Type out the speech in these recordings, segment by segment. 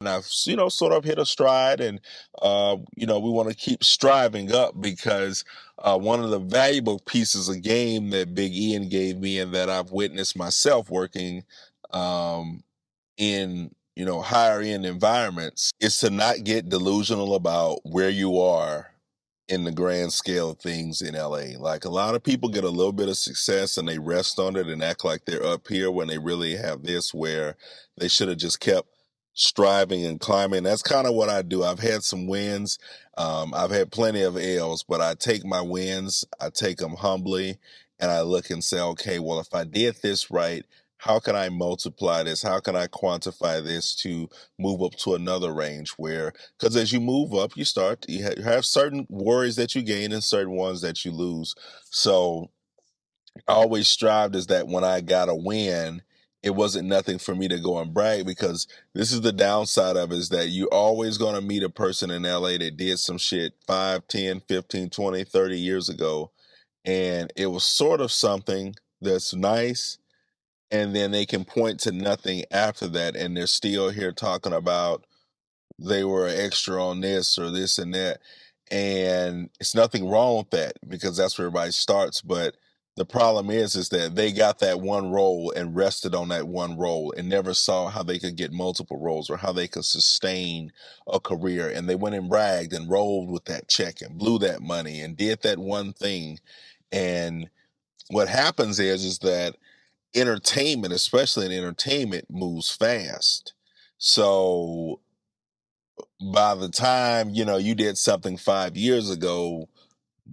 and I've sort of hit a stride, and we want to keep striving up because one of the valuable pieces of game that Big Ian gave me, and that I've witnessed myself working um, in higher end environments, is to not get delusional about where you are in the grand scale of things in LA. Like, a lot of people get a little bit of success and they rest on it and act like they're up here when they really have this, where they should have just kept striving and climbing. That's kind of what I do. I've had some wins. I've had plenty of L's, but I take my wins, I take them humbly, and I look and say, okay, well, if I did this right, how can I multiply this? How can I quantify this to move up to another range where, because as you move up, you have certain worries that you gain and certain ones that you lose. So I always strived is that when I got a win, it wasn't nothing for me to go and brag, because this is the downside of it, is that you're always going to meet a person in LA that did some shit 5, 10, 15, 20, 30 years ago. And it was sort of something that's nice, and then they can point to nothing after that, and they're still here talking about they were extra on this or this and that. And it's nothing wrong with that, because that's where everybody starts. But the problem is that they got that one role and rested on that one role and never saw how they could get multiple roles or how they could sustain a career. And they went and bragged and rolled with that check and blew that money and did that one thing. And what happens is that entertainment, especially in entertainment, moves fast. So by the time you did something 5 years ago,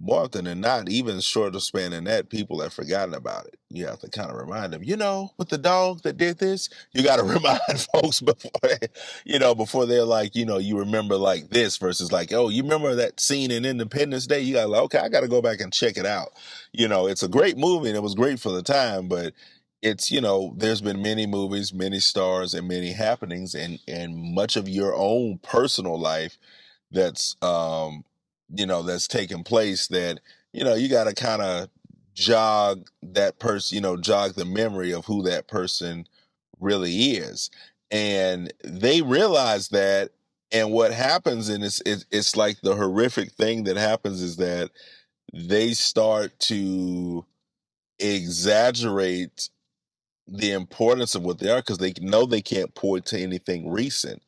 more often than not, even shorter span than that, people have forgotten about it. You have to kind of remind them, with the dog that did this. You got to remind folks before they're like, you remember like this versus like, oh, you remember that scene in Independence Day? You got to like, okay, I got to go back and check it out. It's a great movie and it was great for the time, but there's been many movies, many stars, and many happenings, and much of your own personal life that's that's taken place, that you got to kind of jog that person, jog the memory of who that person really is. And they realize that. And what happens, and it's like the horrific thing that happens, is that they start to exaggerate the importance of what they are, because they know they can't point to anything recent.